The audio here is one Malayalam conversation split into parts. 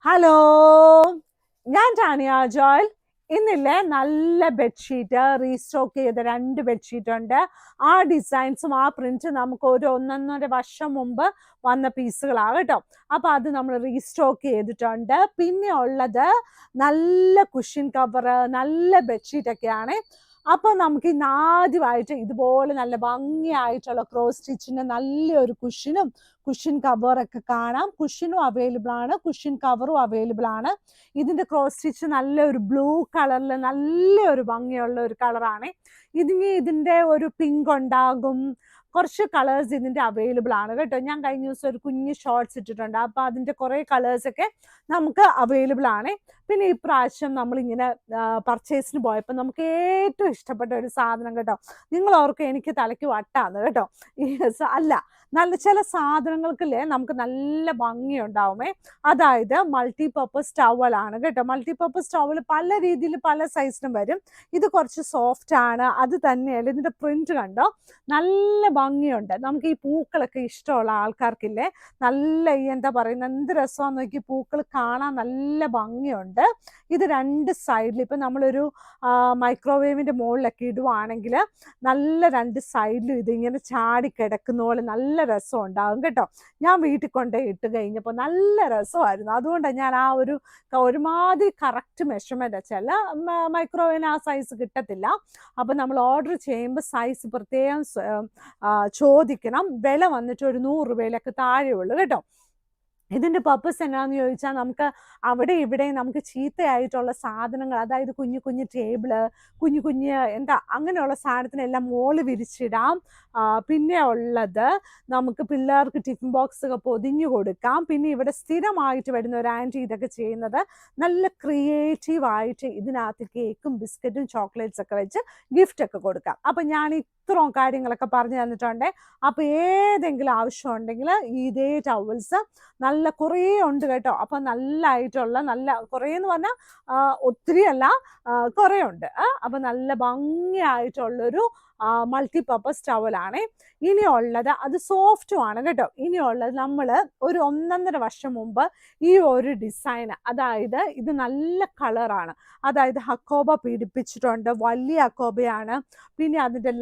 ഹലോ, ഞാൻ ടാനിയ ജോയൽ. ഇന്നില്ലേ നല്ല ബെഡ്ഷീറ്റ് റീസ്റ്റോക്ക് ചെയ്ത 2 ബെഡ്ഷീറ്റ് ഉണ്ട്. ആ ഡിസൈൻസും ആ പ്രിന്റ് നമുക്ക് ഒരു 1.5 വർഷം മുമ്പ് വന്ന പീസുകളാണ് കേട്ടോ. അപ്പൊ അത് നമ്മൾ റീസ്റ്റോക്ക് ചെയ്തിട്ടുണ്ട്. പിന്നെ ഉള്ളത് നല്ല കുഷൻ കവർ, നല്ല ബെഡ്ഷീറ്റ് ഒക്കെയാണ്. അപ്പൊ നമുക്ക് ഇന്ന് ആദ്യമായിട്ട് ഇതുപോലെ നല്ല ഭംഗിയായിട്ടുള്ള ക്രോസ് സ്റ്റിച്ചിന്റെ നല്ലൊരു കുഷൻ കവറൊക്കെ കാണാം. കുഷനും അവൈലബിൾ ആണ്, കുഷൻ കവറും അവൈലബിൾ ആണ്. ഇതിന്റെ ക്രോസ് സ്റ്റിച്ച് നല്ലൊരു ബ്ലൂ കളറിൽ നല്ലൊരു ഭംഗിയുള്ള ഒരു കളറാണ്. ഇതിന്റെ ഒരു പിങ്ക് ഉണ്ടാകും. കുറച്ച് കളേഴ്സ് ഇതിന്റെ അവൈലബിൾ ആണ് കേട്ടോ. ഞാൻ കഴിഞ്ഞ ദിവസം ഒരു കുഞ്ഞ് ഷോർട്സ് ഇട്ടിട്ടുണ്ട്. അപ്പൊ അതിന്റെ കുറെ കളേഴ്സ് ഒക്കെ നമുക്ക് അവൈലബിൾ ആണ്. പിന്നെ ഇപ്രാവശ്യം നമ്മളിങ്ങനെ പർച്ചേസിന് പോയപ്പോൾ നമുക്ക് ഏറ്റവും ഇഷ്ടപ്പെട്ട ഒരു സാധനം കേട്ടോ. നിങ്ങൾ ഓർക്കും എനിക്ക് തലയ്ക്ക് വട്ടാന്ന് കേട്ടോ. അല്ല, നല്ല ചില സാധനങ്ങൾക്കല്ലേ നമുക്ക് നല്ല ഭംഗി ഉണ്ടാവുമേ. അതായത് മൾട്ടിപർപ്പസ് ടവലാണ് കേട്ടോ. മൾട്ടിപർപ്പസ് ടവൽ പല രീതിയിൽ പല സൈസിലും വരും. ഇത് കുറച്ച് സോഫ്റ്റ് ആണ്. അത് തന്നെയല്ല, ഇതിന്റെ പ്രിന്റ് കണ്ടോ, നല്ല ഭംഗിയുണ്ട്. നമുക്ക് ഈ പൂക്കളൊക്കെ ഇഷ്ടമുള്ള ആൾക്കാർക്കില്ലേ, നല്ല ഈ എന്താ പറയുന്നത്, എന്ത് രസമാണെന്ന് നോക്കി, പൂക്കൾ കാണാൻ നല്ല ഭംഗിയുണ്ട്. ഇത് 2 സൈഡിൽ ഇപ്പൊ നമ്മളൊരു മൈക്രോവേവിന്റെ മുകളിലൊക്കെ ഇടുവാണെങ്കിൽ നല്ല 2 സൈഡിലും ഇതിങ്ങനെ ചാടി കിടക്കുന്ന പോലെ നല്ല രസം ഉണ്ടാകും കേട്ടോ. ഞാൻ വീട്ടിൽ കൊണ്ടേ ഇട്ട് കഴിഞ്ഞപ്പോൾ നല്ല രസമായിരുന്നു. അതുകൊണ്ടാണ് ഞാൻ ആ ഒരുമാതിരി കറക്റ്റ് മെഷർമെന്റ് ചില മൈക്രോവേവിന് ആ സൈസ് കിട്ടത്തില്ല. അപ്പൊ നമ്മൾ ഓർഡർ ചെയ്യുമ്പോൾ സൈസ് പ്രത്യേകം ചോദിക്കണം. വില വന്നിട്ട് ഒരു 100 രൂപയിലൊക്കെ താഴെയുള്ളൂ കേട്ടോ. ഇതിന്റെ പർപ്പസ് എന്നാന്ന് ചോദിച്ചാൽ, നമുക്ക് അവിടെ ഇവിടെ നമുക്ക് ചീത്തയായിട്ടുള്ള സാധനങ്ങൾ, അതായത് കുഞ്ഞു കുഞ്ഞു ടേബിള്, കുഞ്ഞു കുഞ്ഞ് എന്താ അങ്ങനെയുള്ള സാധനത്തിനെല്ലാം മോള് വിരിച്ചിടാം. പിന്നെ ഉള്ളത് നമുക്ക് പിള്ളേർക്ക് ടിഫിൻ ബോക്സ് ഒക്കെ പൊതിഞ്ഞു കൊടുക്കാം. പിന്നെ ഇവിടെ സ്ഥിരമായിട്ട് വരുന്ന ഒരു ആൻറ്റി ഇതൊക്കെ ചെയ്യുന്നത് നല്ല ക്രിയേറ്റീവായിട്ട് ഇതിനകത്ത് കേക്കും ബിസ്ക്കറ്റും ചോക്ലേറ്റ്സ് ഒക്കെ വെച്ച് ഗിഫ്റ്റ് ഒക്കെ കൊടുക്കാം. അപ്പൊ ഞാൻ ഇത്രയും കാര്യങ്ങളൊക്കെ പറഞ്ഞു തന്നിട്ടുണ്ട്. അപ്പൊ ഏതെങ്കിലും ആവശ്യം ഉണ്ടെങ്കിൽ ഇതേ ടവൽസ് നല്ല കുറേ ഉണ്ട് കേട്ടോ. അപ്പൊ നല്ലതായിട്ടുള്ള നല്ല കുറേ എന്ന് പറഞ്ഞാൽ ഒത്തിരി അല്ല, കുറേ ഉണ്ട്. അപ്പൊ നല്ല ഭംഗിയായിട്ടുള്ളൊരു മൾട്ടിപർപ്പസ് ടവലാണ് ഇനിയുള്ളത്. അത് സോഫ്റ്റും ആണ് കേട്ടോ. ഇനിയുള്ളത് നമ്മൾ ഒരു 1.5 വർഷം മുമ്പ് ഈ ഒരു ഡിസൈൻ, അതായത് ഇത് നല്ല കളറാണ്, അതായത് ഹക്കോബ പിടിപ്പിച്ചിട്ടുണ്ട്, വലിയ ഹക്കോബയാണ്. പിന്നെ അതിന്റെ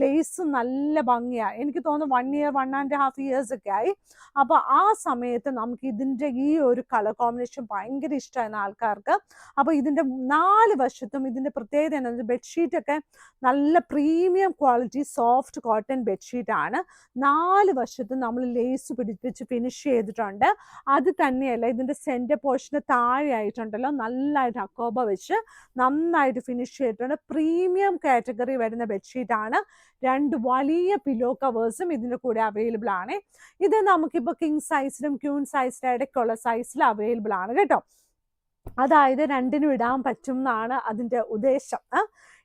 ലേസും നല്ല ഭംഗിയാണ്. എനിക്ക് തോന്നുന്നു 1 year 1.5 years ഒക്കെ ആയി. അപ്പൊ ആ സമയത്ത് നമുക്ക് ഇതിന്റെ ഈ ഒരു കളർ കോമ്പിനേഷൻ ഭയങ്കര ഇഷ്ടമായിരുന്ന ആൾക്കാർക്ക്. അപ്പൊ ഇതിന്റെ 4 വശത്തും ഇതിന്റെ പ്രത്യേകത എന്താ, ബെഡ്ഷീറ്റ് ഒക്കെ നല്ല premium quality soft cotton bedsheet ആണ്. 4 വശത്തും നമ്മൾ ലേസ് പിടിപ്പിച്ച് ഫിനിഷ് ചെയ്തിട്ടുണ്ട്. അത് തന്നെയല്ല, ഇതിന്റെ സെന്റർ പോർഷന് താഴെ ആയിട്ടുണ്ടല്ലോ നല്ലതായിട്ട് അക്കോബ വെച്ച് നന്നായിട്ട് ഫിനിഷ് ചെയ്തിട്ടുണ്ട്. പ്രീമിയം കാറ്റഗറി വരുന്ന ബെഡ്ഷീറ്റ് ആണ്. 2 വലിയ പില്ലോ കവേഴ്സും ഇതിന്റെ കൂടെ അവൈലബിൾ ആണ്. ഇത് നമുക്കിപ്പോൾ കിങ് സൈസിലും ക്യൂൺ സൈസിലും ഇടയ്ക്കുള്ള സൈസിൽ അവൈലബിൾ ആണ് കേട്ടോ. അതായത് 2നും ഇടാൻ പറ്റും എന്നാണ് അതിന്റെ ഉദ്ദേശം.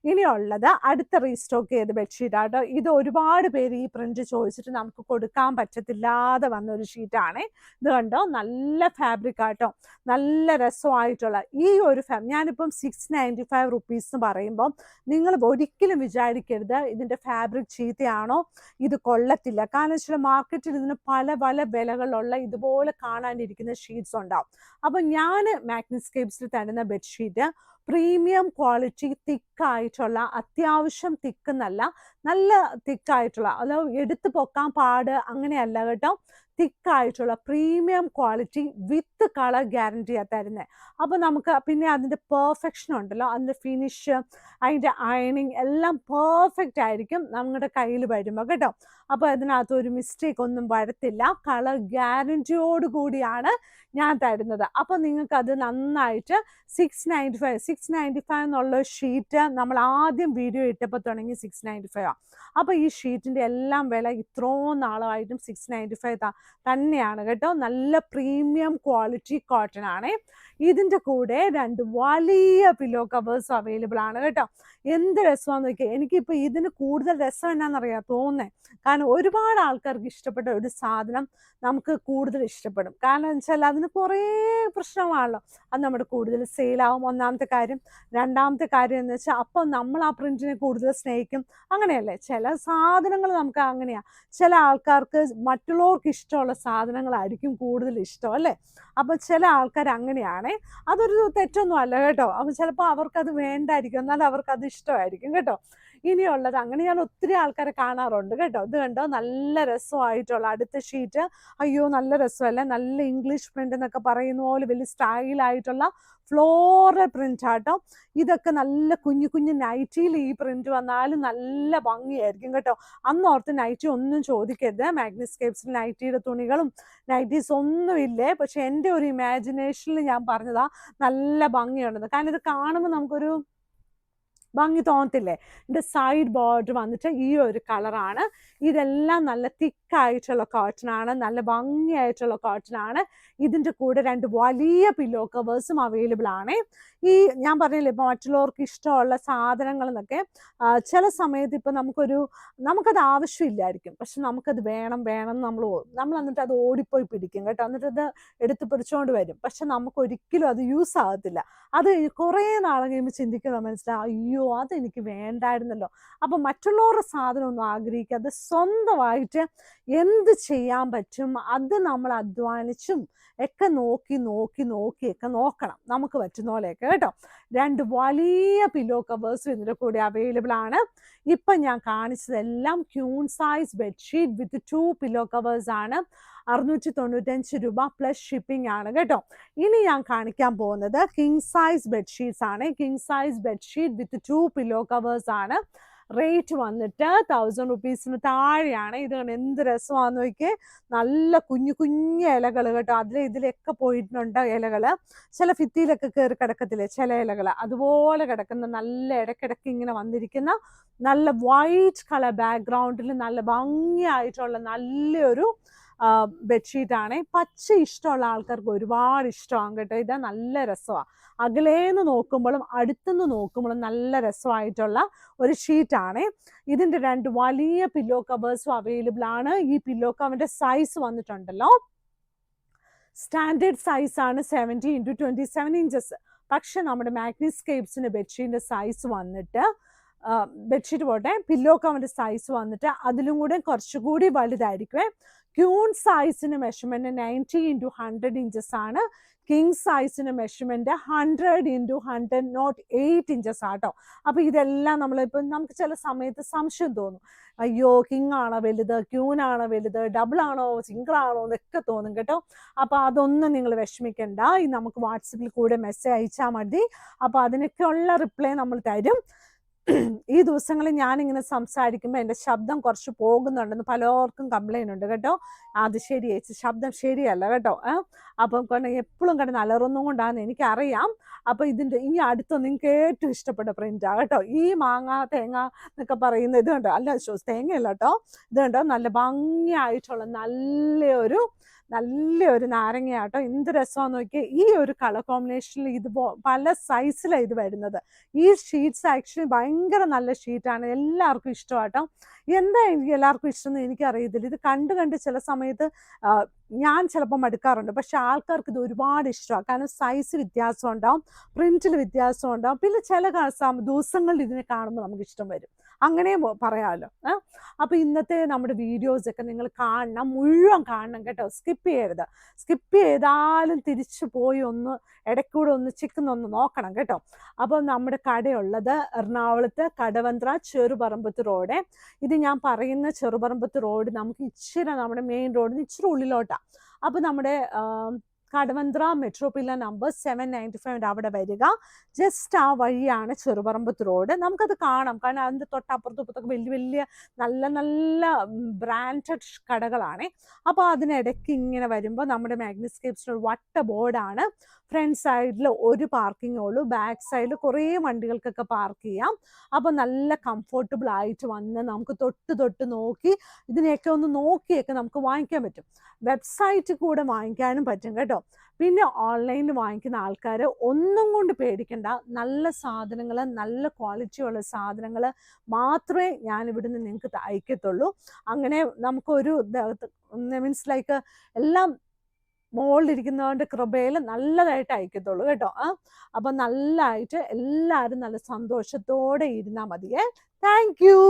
ഇനിയുള്ളത് അടുത്ത റീസ്റ്റോക്ക് ചെയ്ത ബെഡ്ഷീറ്റ് ആട്ടോ. ഇത് ഒരുപാട് പേര് ഈ പ്രിന്റ് ചോദിച്ചിട്ട് നമുക്ക് കൊടുക്കാൻ പറ്റത്തില്ലാതെ വന്ന ഒരു ഷീറ്റാണ്. ഇത് കണ്ടോ, നല്ല ഫാബ്രിക് ആട്ടോ, നല്ല രസമായിട്ടുള്ള ഈ ഒരു ഞാനിപ്പം 695 റുപ്പീസ് എന്ന് പറയുമ്പോൾ നിങ്ങൾ ഒരിക്കലും വിചാരിക്കരുത് ഇതിന്റെ ഫാബ്രിക് ചീത്തയാണോ, ഇത് കൊള്ളത്തില്ല. കാരണം വെച്ചാൽ മാർക്കറ്റിൽ ഇതിന് പല പല വിലകളുള്ള ഇതുപോലെ കാണാനിരിക്കുന്ന ഷീറ്റ്സ് ഉണ്ടാവും. അപ്പൊ ഞാൻ മാഗ്നിസ്കേപ്സിൽ തരുന്ന ബെഡ്ഷീറ്റ് പ്രീമിയം ക്വാളിറ്റി തിക്കായിട്ടുള്ള, അത്യാവശ്യം തിക്കെന്നല്ല, നല്ല തിക്കായിട്ടുള്ള, അത് എടുത്തു പൊക്കാൻ പാട് അങ്ങനെയല്ല കേട്ടോ, തിക്കായിട്ടുള്ള പ്രീമിയം ക്വാളിറ്റി വിത്ത് കളർ ഗ്യാരണ്ടിയാ തരുന്നത്. അപ്പൊ നമുക്ക് പിന്നെ അതിന്റെ പെർഫെക്ഷൻ ഉണ്ടല്ലോ, അതിന്റെ ഫിനിഷ്, അതിന്റെ അയണിങ് എല്ലാം പെർഫെക്റ്റ് ആയിരിക്കും നമ്മുടെ കയ്യിൽ വരുമ്പോൾ കേട്ടോ. അപ്പൊ അതിനകത്ത് ഒരു മിസ്റ്റേക്ക് ഒന്നും വരത്തില്ല. കളർ ഗ്യാരണ്ടിയോട് കൂടിയാണ് ഞാൻ തരുന്നത്. അപ്പൊ നിങ്ങൾക്ക് അത് നന്നായിട്ട് 695 എന്നുള്ള ഷീറ്റ് നമ്മൾ ആദ്യം വീഡിയോ ഇട്ടപ്പോൾ തുടങ്ങി 695 ആണ്. അപ്പൊ ഈ ഷീറ്റിന്റെ എല്ലാം വില ഇത്രയും നാളായിട്ടും 695 തന്നെയാണ് കേട്ടോ. നല്ല പ്രീമിയം ക്വാളിറ്റി കോട്ടൺ ആണ്. ഇതിന്റെ കൂടെ 2 വലിയ പില്ലോ കവേഴ്സ് അവൈലബിൾ ആണ് കേട്ടോ. എന്ത് രസമാണെന്ന് നോക്കിയാൽ, എനിക്കിപ്പോ ഇതിന് കൂടുതൽ രസം എന്നാണെന്നറിയാം തോന്നുന്നേ. കാരണം ഒരുപാട് ആൾക്കാർക്ക് ഇഷ്ടപ്പെട്ട ഒരു സാധനം നമുക്ക് കൂടുതൽ ഇഷ്ടപ്പെടും. കാരണം എന്ന് വെച്ചാൽ അതിന് കുറേ പ്രശ്നമാണല്ലോ, അത് നമ്മുടെ കൂടുതൽ സെയിലാവും, ഒന്നാമത്തെ കാര്യം. രണ്ടാമത്തെ കാര്യം എന്ന് വെച്ചാൽ അപ്പം നമ്മൾ ആ പ്രിന്റിനെ കൂടുതൽ സ്നേഹിക്കും. അങ്ങനെയല്ലേ, ചില സാധനങ്ങൾ നമുക്ക് അങ്ങനെയാ. ചില ആൾക്കാർക്ക് മറ്റുള്ളവർക്ക് ഇഷ്ടം ഇഷ്ടമുള്ള സാധനങ്ങളായിരിക്കും കൂടുതൽ ഇഷ്ടം അല്ലേ. അപ്പം ചില ആൾക്കാർ അങ്ങനെയാണേ. അതൊരു തെറ്റൊന്നും അല്ല കേട്ടോ. അപ്പം ചിലപ്പോൾ അവർക്കത് വേണ്ടായിരിക്കും, എന്നാൽ അവർക്കത് ഇഷ്ടമായിരിക്കും കേട്ടോ. ഇനിയുള്ളത് അങ്ങനെ ഞാൻ ഒത്തിരി ആൾക്കാരെ കാണാറുണ്ട് കേട്ടോ. ഇത് കണ്ടോ, നല്ല രസമായിട്ടുള്ള അടുത്ത ഷീറ്റ്. അയ്യോ നല്ല രസമല്ലേ, നല്ല ഇംഗ്ലീഷ് പ്രിന്റ് എന്നൊക്കെ പറയുന്ന പോലെ വലിയ സ്റ്റൈലായിട്ടുള്ള ഫ്ലോറൽ പ്രിന്റ് ആട്ടോ. ഇതൊക്കെ നല്ല കുഞ്ഞു കുഞ്ഞു നൈറ്റിയിൽ ഈ പ്രിന്റ് വന്നാലും നല്ല ഭംഗിയായിരിക്കും കേട്ടോ. അന്നോർത്ത് നൈറ്റി ഒന്നും ചോദിക്കരുത്. മാഗ്നിസ്കേപ്സിൽ നൈറ്റിയുടെ തുണികളും നൈറ്റീസ് ഒന്നുമില്ലേ, പക്ഷെ എൻ്റെ ഒരു ഇമാജിനേഷനിൽ ഞാൻ പറഞ്ഞതാ നല്ല ഭംഗിയുണ്ടെന്ന്. കാരണം ഇത് കാണുമ്പോൾ നമുക്കൊരു ഭംഗി തോന്നത്തില്ലേ. ഇതിൻ്റെ സൈഡ് ബോർഡർ വന്നിട്ട് ഈ ഒരു കളറാണ്. ഇതെല്ലാം നല്ല തിക്കായിട്ടുള്ള കോട്ടൺ ആണ്, നല്ല ഭംഗിയായിട്ടുള്ള കോട്ടൺ ആണ്. ഇതിൻ്റെ കൂടെ 2 വലിയ പില്ലോ കവേഴ്സും അവൈലബിൾ ആണ്. ഈ ഞാൻ പറഞ്ഞില്ലേ ഇപ്പോൾ മറ്റുള്ളവർക്ക് ഇഷ്ടമുള്ള സാധനങ്ങൾ എന്നൊക്കെ ചില സമയത്ത് ഇപ്പം നമുക്കത് ആവശ്യമില്ലായിരിക്കും, പക്ഷെ നമുക്കത് വേണം നമ്മൾ എന്നിട്ട് അത് ഓടിപ്പോയി പിടിക്കും കേട്ടോ. എന്നിട്ട് അത് എടുത്ത് പിടിച്ചുകൊണ്ട് വരും, പക്ഷെ നമുക്ക് ഒരിക്കലും അത് യൂസ് ആകത്തില്ല. അത് കുറേ നാളെ കഴിയുമ്പോൾ ചിന്തിക്കുന്ന മനസ്സിലാവും, അയ്യോ അതെനിക്ക് വേണ്ടായിരുന്നല്ലോ. അപ്പം മറ്റുള്ളവരുടെ സാധനം ഒന്നും ആഗ്രഹിക്കാതെ സ്വന്തമായിട്ട് എന്ത് ചെയ്യാൻ പറ്റും അത് നമ്മൾ അധ്വാനിച്ചും ഒക്കെ നോക്കിയൊക്കെ നോക്കണം, നമുക്ക് പറ്റുന്ന പോലെയൊക്കെ കേട്ടോ. 2 വലിയ പില്ലോ കവേഴ്സും ഇതിൻ്റെ കൂടെ അവൈലബിൾ ആണ്. ഇപ്പം ഞാൻ കാണിച്ചതെല്ലാം queen size bedsheet with 2 pillow covers ആണ്. 695 രൂപ പ്ലസ് ഷിപ്പിംഗ് ആണ് കേട്ടോ. ഇനി ഞാൻ കാണിക്കാൻ പോകുന്നത് കിങ് സൈസ് ബെഡ്ഷീറ്റ്സ് ആണ്. King size bedsheet with 2 pillow covers ആണ്. റേറ്റ് വന്നിട്ട് 1000 റുപ്പീസിന് താഴെയാണ്. ഇത് എന്ത് രസമാണെന്ന് നോക്കിയേ, നല്ല കുഞ്ഞു കുഞ്ഞു ഇലകൾ കേട്ടോ. ഇതിലൊക്കെ പോയിട്ടുണ്ട് ഇലകൾ. ചില ഭിത്തിയിലൊക്കെ കയറി കിടക്കത്തില്ലേ ചില ഇലകൾ, അതുപോലെ കിടക്കുന്ന നല്ല ഇടയ്ക്കിടയ്ക്ക് ഇങ്ങനെ വന്നിരിക്കുന്ന നല്ല വൈറ്റ് കളർ ബാക്ക്ഗ്രൗണ്ടിൽ നല്ല ഭംഗിയായിട്ടുള്ള നല്ലൊരു ബെഡ്ഷീറ്റാണ്. പച്ച ഇഷ്ടമുള്ള ആൾക്കാർക്ക് ഒരുപാട് ഇഷ്ടമാകും കേട്ടോ. ഇത് നല്ല രസമാണ്, അകലേന്ന് നോക്കുമ്പോഴും അടുത്തുനിന്ന് നോക്കുമ്പോഴും നല്ല രസമായിട്ടുള്ള ഒരു ഷീറ്റാണ്. ഇതിൻ്റെ 2 വലിയ പില്ലോ കവേഴ്സും അവൈലബിൾ ആണ്. ഈ പില്ലോ കവറിൻ്റെ സൈസ് വന്നിട്ടുണ്ടല്ലോ, സ്റ്റാൻഡേർഡ് സൈസാണ് 70x27 ഇഞ്ചസ്. പക്ഷെ നമ്മുടെ മാഗ്നിസ്കേപ്സിൻ്റെ ബെഡ്ഷീറ്റിൻ്റെ സൈസ് വന്നിട്ട് ബെഡ്ഷീറ്റ് പോട്ടെ, പില്ലോ കവറിൻ്റെ സൈസ് വന്നിട്ട് അതിലും കൂടെ കുറച്ചുകൂടി വലുതായിരിക്കുമേ. ക്യൂൺ സൈസിന് മെഷർമെൻറ്റ് 90x100 ഇഞ്ചസ് ആണ്. കിങ് സൈസിന് മെഷർമെൻറ്റ് 100x100 നോട്ട് 8 ഇഞ്ചസ് ആട്ടോ. അപ്പോൾ ഇതെല്ലാം നമുക്ക് ചില സമയത്ത് സംശയം തോന്നും, അയ്യോ കിങ് ആണോ വലുത്, ക്യൂൻ ആണോ വലുത്, ഡബിൾ ആണോ സിംഗിൾ ആണോ എന്നൊക്കെ തോന്നും കേട്ടോ. അപ്പോൾ അതൊന്നും നിങ്ങൾ വിഷമിക്കണ്ട, നമുക്ക് വാട്സപ്പിൽ കൂടെ മെസ്സേജ് അയച്ചാൽ മതി. അപ്പോൾ അതിനൊക്കെയുള്ള റിപ്ലൈ നമ്മൾ തരും. ഈ ദിവസങ്ങളിൽ ഞാനിങ്ങനെ സംസാരിക്കുമ്പോൾ എൻ്റെ ശബ്ദം കുറച്ച് പോകുന്നുണ്ടെന്ന് പലർക്കും കംപ്ലൈൻ്റ് ഉണ്ട് കേട്ടോ. അത് ശരി ചേച്ചി, ശബ്ദം ശരിയല്ല കേട്ടോ. അപ്പം എപ്പോഴും കിടന്ന് അലറൊന്നും കൊണ്ടാണെന്ന് എനിക്കറിയാം. അപ്പോൾ ഇനി അടുത്ത നിങ്ങൾക്ക് ഏറ്റവും ഇഷ്ടപ്പെട്ട പ്രിൻ്റാണ് കേട്ടോ. ഈ മാങ്ങ തേങ്ങ എന്നൊക്കെ പറയുന്ന ഇത് കണ്ടോ, അല്ല തേങ്ങയല്ല കേട്ടോ, ഇത് കണ്ടോ നല്ല ഭംഗിയായിട്ടുള്ള നല്ലൊരു നാരങ്ങയാട്ടോ. എന്ത് രസമാണെന്ന് നോക്കിയാൽ ഈ ഒരു കളർ കോമ്പിനേഷനിൽ ഇത് പല സൈസിലാണ് ഇത് വരുന്നത്. ഈ ഷീറ്റ്സ് ആക്ച്വലി ഭയങ്കര നല്ല ഷീറ്റാണ്, എല്ലാവർക്കും ഇഷ്ടമാട്ടോ. എന്താ എനിക്ക് എല്ലാവർക്കും ഇഷ്ടമെന്ന് എനിക്കറിയത്തില്ല. ഇത് കണ്ട് ചില സമയത്ത് ഞാൻ ചിലപ്പോൾ മടുക്കാറുണ്ട്, പക്ഷെ ആൾക്കാർക്ക് ഇത് ഒരുപാട് ഇഷ്ടമാണ്. കാരണം സൈസ് വ്യത്യാസം ഉണ്ടാവും, പ്രിന്റിൽ വ്യത്യാസം ഉണ്ടാവും, പിന്നെ ചില ദിവസങ്ങളിൽ ഇതിനെ കാണുമ്പോൾ നമുക്ക് ഇഷ്ടം വരും, അങ്ങനെ പറയാമല്ലോ. അപ്പോൾ ഇന്നത്തെ നമ്മുടെ വീഡിയോസൊക്കെ നിങ്ങൾ കാണണം, മുഴുവൻ കാണണം കേട്ടോ. സ്കിപ്പ് ചെയ്താലും തിരിച്ചു പോയി ഇടയ്ക്കൂടെ ചിക്കുന്നൊന്ന് നോക്കണം കേട്ടോ. അപ്പോൾ നമ്മുടെ കടയുള്ളത് എറണാകുളത്ത് കടവന്ത്ര ചെറുപറമ്പത്ത് റോഡ്. ഇത് ഞാൻ പറയുന്ന ചെറുപറമ്പത്ത് റോഡ് നമുക്ക് ഇച്ചിരി നമ്മുടെ മെയിൻ റോഡിന് ഇച്ചിരി ഉള്ളിലോട്ടാണ്. അപ്പോൾ നമ്മുടെ കടവന്ത്ര മെട്രോപില്ല നമ്പർ 795 അവിടെ വരിക. ജസ്റ്റ് ആ വഴിയാണ് ചെറുപറമ്പത്ത് റോഡ്. നമുക്കത് കാണാം, കാരണം അതിൻ്റെ തൊട്ടപ്പുറത്തൊക്കെ വലിയ നല്ല ബ്രാൻഡഡ് കടകളാണ്. അപ്പോൾ അതിനിടയ്ക്ക് ഇങ്ങനെ വരുമ്പോൾ നമ്മുടെ മാഗ്നിസ്കേപ്സിന് വട്ട ബോർഡാണ്. ഫ്രണ്ട് സൈഡിൽ ഒരു പാർക്കിങ്ങേ ഉള്ളൂ, ബാക്ക് സൈഡിൽ കുറേ വണ്ടികൾക്കൊക്കെ പാർക്ക് ചെയ്യാം. അപ്പോൾ നല്ല കംഫർട്ടബിൾ ആയിട്ട് വന്ന് നമുക്ക് തൊട്ട് നോക്കി ഇതിനെയൊക്കെ നോക്കിയൊക്കെ നമുക്ക് വാങ്ങിക്കാൻ പറ്റും. വെബ്സൈറ്റിൽ കൂടെ വാങ്ങിക്കാനും പറ്റും കേട്ടോ. പിന്നെ ഓൺലൈനിൽ വാങ്ങിക്കുന്ന ആൾക്കാർ ഒന്നും കൊണ്ട് പേടിക്കണ്ട, നല്ല സാധനങ്ങൾ, നല്ല ക്വാളിറ്റിയുള്ള സാധനങ്ങൾ മാത്രമേ ഞാൻ ഇവിടുന്ന് നിങ്ങൾക്ക് അയക്കത്തുള്ളൂ. അങ്ങനെ നമുക്കൊരു മീൻസ് ലൈക്ക് എല്ലാം മുകളിലിരിക്കുന്നവൻ്റെ കൃപയിൽ നല്ലതായിട്ട് അയക്കത്തുള്ളൂ കേട്ടോ. അപ്പം നല്ലതായിട്ട് എല്ലാവരും നല്ല സന്തോഷത്തോടെ ഇരുന്നാൽ മതിയേ. Thank you.